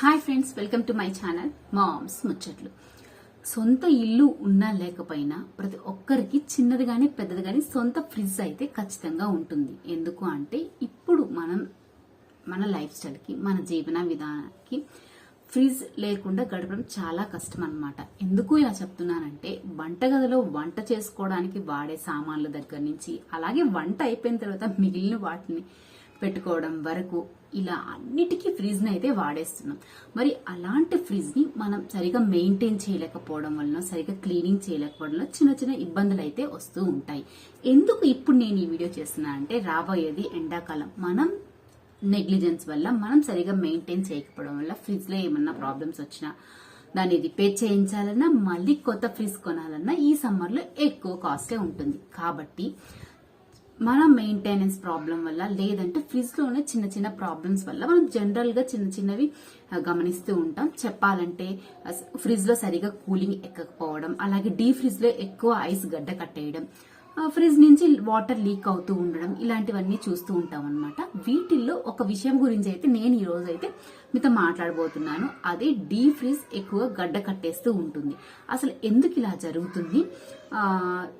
Hi friends, welcome to my channel moms ముచ్చట్లు. సొంత ఇల్లు ఉన్నా లేకపోయినా ప్రతి ఒక్కరికి చిన్నది గాని పెద్దది గాని సొంత ఫ్రిడ్జ్ అయితే ఖచ్చితంగా ఉంటుంది. ఎందుకు అంటే ఇప్పుడు మన లైఫ్ స్టైల్కి, మన జీవన విధానానికి ఫ్రిడ్జ్ లేకుండా గడపడం చాలా కష్టం అన్నమాట. ఎందుకు ఇలా చెప్తున్నానంటే వంటగదిలో వంట చేసుకోవడానికి వాడే సామాన్ల దగ్గర నుంచి, అలాగే వంట అయిపోయిన తర్వాత మిగిలిన వాటిని పెట్టుకోవడం వరకు ఇలా అన్నిటికీ ఫ్రిడ్జ్ ని అయితే వాడేస్తున్నాం. మరి అలాంటి ఫ్రిడ్జ్ ని మనం సరిగా మెయింటైన్ చేయలేకపోవడం వలన, సరిగా క్లీనింగ్ చేయలేకపోవడం చిన్న చిన్న ఇబ్బందులు అయితే వస్తూ ఉంటాయి. ఎందుకు ఇప్పుడు నేను ఈ వీడియో చేస్తున్నా అంటే, రాబోయేది ఎండాకాలం. మనం నెగ్లిజెన్స్ వల్ల, మనం సరిగా మెయింటైన్ చేయకపోవడం వల్ల ఫ్రిడ్జ్ లో ఏమన్నా ప్రాబ్లమ్స్ వచ్చినా, దాన్ని రిపేర్ చేయించాలన్నా, మళ్ళీ కొత్త ఫ్రిడ్జ్ కొనాలన్నా ఈ సమ్మర్ లో ఎక్కువ కాస్టే ఉంటుంది. కాబట్టి మన మెయింటెనెన్స్ ప్రాబ్లం వల్ల, లేదంటే ఫ్రిడ్జ్ లోనే చిన్న చిన్న ప్రాబ్లమ్స్ వల్ల మనం జనరల్ గా చిన్న చిన్నవి గమనిస్తూ ఉంటాం. చెప్పాలంటే ఫ్రిడ్జ్ లో సరిగా కూలింగ్ ఎక్కకపోవడం, అలాగే డీ ఫ్రిడ్జ్ లో ఎక్కువ ఐస్ గడ్డ కట్టేయడం, ఫ్రిడ్జ్ నుంచి వాటర్ లీక్ అవుతూ ఉండడం, ఇలాంటివన్నీ చూస్తూ ఉంటాం అనమాట. వీటిల్లో ఒక విషయం గురించి అయితే నేను ఈ రోజు అయితే మీతో మాట్లాడబోతున్నాను. అదే డీ ఫ్రిడ్జ్ ఎక్కువ గడ్డ కట్టేస్తూ ఉంటుంది. అసలు ఎందుకు ఇలా జరుగుతుంది,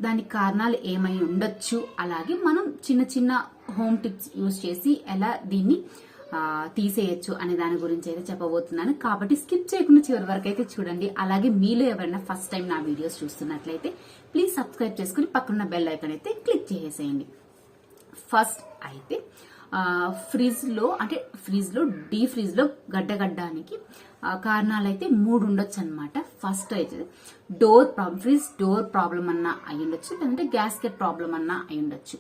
దానికి కారణాలు ఏమై ఉండొచ్చు, అలాగే మనం చిన్న చిన్న హోమ్ టిప్స్ యూజ్ చేసి ఎలా దీన్ని తీసేయచ్చు అనే దాని గురించి అయితే చెప్పబోతున్నాను. కాబట్టి స్కిప్ చేయకుండా చివరి వరకు అయితే చూడండి. అలాగే మీలో ఎవరైనా ఫస్ట్ టైం నా వీడియోస్ చూస్తున్నట్లయితే ప్లీజ్ సబ్స్క్రైబ్ చేసుకుని పక్కన బెల్ ఐకాన్ అయితే క్లిక్ చేసేయండి. ఫస్ట్ అయితే ఫ్రిడ్జ్ లో డీ ఫ్రిడ్జ్ లో గడ్డగడ్డానికి కారణాలు అయితే 3 ఉండొచ్చు అనమాట. ఫస్ట్ అయితే ఫ్రిడ్జ్ డోర్ ప్రాబ్లం అన్నా అయి ఉండొచ్చు, లేదంటే గ్యాస్కెట్ ప్రాబ్లం అన్నా అయి ఉండొచ్చు.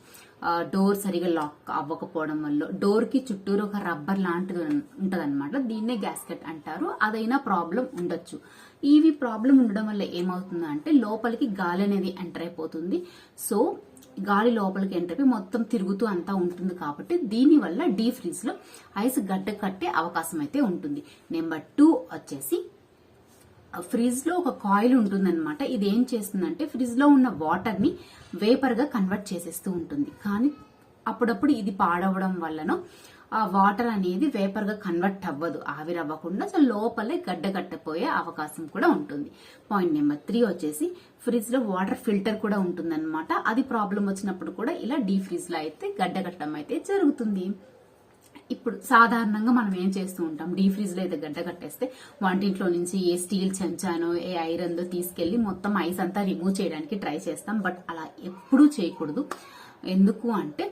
డోర్ సరిగా లాక్ అవ్వకపోవడం వల్ల, డోర్ కి చుట్టూరు ఒక రబ్బర్ లాంటిది ఉంటదన్నమాట, దీన్నే గ్యాస్కెట్ అంటారు. అదైనా ప్రాబ్లం ఉండొచ్చు. ఇవి ప్రాబ్లం ఉండడం వల్ల ఏమవుతుందంటే లోపలికి గాలి అనేది ఎంటర్ అయిపోతుంది. సో గాలి లోపలికి ఎంటర్ అయిపోయి మొత్తం తిరుగుతూ అంతా ఉంటుంది. కాబట్టి దీని వల్ల డీ ఫ్రిడ్జ్ లో ఐస్ గడ్డ కట్టే అవకాశం అయితే ఉంటుంది. నెంబర్ 2 వచ్చేసి ఫ్రిడ్జ్ లో ఒక కాయిల్ ఉంటుందన్నమాట. ఇది ఏం చేస్తుందంటే ఫ్రిడ్జ్ లో ఉన్న వాటర్ ని వేపర్ గా కన్వర్ట్ చేసేస్తూ ఉంటుంది. కానీ అప్పుడప్పుడు ఇది పాడవడం వల్లనో ఆ వాటర్ అనేది వేపర్ గా కన్వర్ట్ అవ్వదు, ఆవిరవ్వకుండా లోపలే గడ్డ కట్టపోయే అవకాశం కూడా ఉంటుంది. పాయింట్ నెంబర్ 3 వచ్చేసి ఫ్రిడ్జ్ లో వాటర్ ఫిల్టర్ కూడా ఉంటుందన్నమాట. అది ప్రాబ్లం వచ్చినప్పుడు కూడా ఇలా డీ ఫ్రిడ్జ్ లో అయితే గడ్డ కట్టడం అయితే జరుగుతుంది. ఇప్పుడు సాధారణంగా మనం ఏం చేస్తూ ఉంటాం, డీ ఫ్రిడ్జ్ లో అయితే గడ్డ కట్టేస్తే వంటింట్లో నుంచి ఏ స్టీల్ చెంచానో, ఏ ఐరన్ దో తీసుకెళ్లి మొత్తం ఐస్ అంతా రిమూవ్ చేయడానికి ట్రై చేస్తాం. బట్ అలా ఎప్పుడూ చేయకూడదు. ఎందుకు అంటే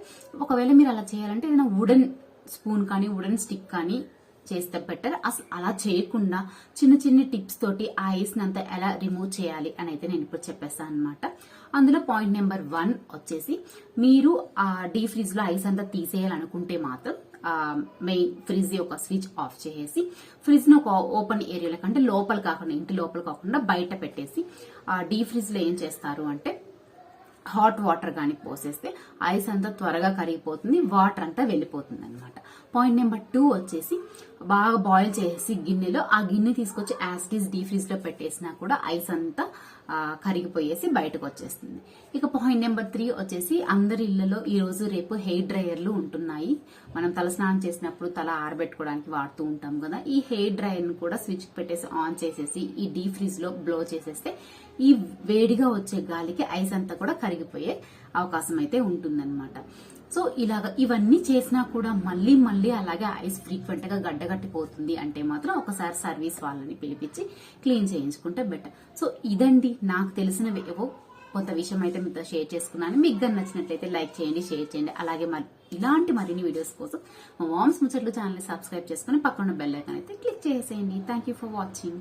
ఒకవేళ మీరు అలా చేయాలంటే ఏదైనా వుడెన్ స్పూన్ కానీ వుడెన్ స్టిక్ కానీ చేస్తే బెటర్. అసలు అలా చేయకుండా చిన్న చిన్న టిప్స్ తోటి ఆ ఐస్ అంతా ఎలా రిమూవ్ చేయాలి అని అయితే నేను ఇప్పుడు చెప్పేస్తాను అనమాట. అందులో పాయింట్ నెంబర్ 1 వచ్చేసి, మీరు ఆ డీ ఫ్రిడ్జ్ లో ఐస్ అంతా తీసేయాలనుకుంటే మాత్రం మెయిన్ ఫ్రిడ్జ్ యొక్క స్విచ్ ఆఫ్ చేసేసి ఫ్రిడ్జ్ ను ఒక ఓపెన్ ఏరియాలో, కంటే లోపల కాకుండా, ఇంటి లోపల కాకుండా బయట పెట్టేసి డీ ఫ్రిడ్జ్ లో ఏం చేస్తారు అంటే హాట్ వాటర్ కానీ పోసేస్తే ఐస్ అంతా త్వరగా కరిగిపోతుంది, వాటర్ అంతా వెళ్ళిపోతుంది అనమాట. పాయింట్ నెంబర్ 2 వచ్చేసి, బాగా బాయిల్ చేసి గిన్నెలో ఆ గిన్నె తీసుకొచ్చి యాసిటీస్ డీ ఫ్రిడ్జ్ లో పెట్టేసినా కూడా ఐస్ అంతా కరిగిపోయేసి బయటకు వచ్చేస్తుంది. ఇక పాయింట్ నెంబర్ 3 వచ్చేసి, అందరి ఇళ్లలో ఈ రోజు రేపు హెయిర్ డ్రైయర్లు ఉంటున్నాయి. మనం తల స్నానం చేసినప్పుడు తల ఆరబెట్టుకోవడానికి వాడుతూ ఉంటాం కదా. ఈ హెయిర్ డ్రైయర్ ను కూడా స్విచ్ పెట్టేసి ఆన్ చేసేసి ఈ డీ ఫ్రిడ్జ్ లో బ్లో చేసేస్తే ఈ వేడిగా వచ్చే గాలికి ఐస్ అంతా కూడా కరిగిపోయే అవకాశం అయితే ఉంటుందన్నమాట. సో ఇలాగా ఇవన్నీ చేసినా కూడా మళ్ళీ మళ్ళీ అలాగే ఐస్ ఫ్రీక్వెంట్ గా గడ్డగట్టిపోతుంది అంటే మాత్రం ఒకసారి సర్వీస్ వాళ్ళని పిలిపించి క్లీన్ చేయించుకుంటే బెటర్. సో ఇదండి నాకు తెలిసినవి ఏవో కొంత విషయం అయితే మీతో షేర్ చేసుకున్నాను. మీకు నచ్చినట్లయితే లైక్ చేయండి, షేర్ చేయండి. అలాగే ఇలాంటి మరిన్ని వీడియోస్ కోసం మా మామ్స్ ముచ్చట్లు ఛానల్ ని సబ్స్క్రైబ్ చేసుకుని పక్కన బెల్ ఐకాన్ అయితే క్లిక్ చేసేయండి. Thank you for watching.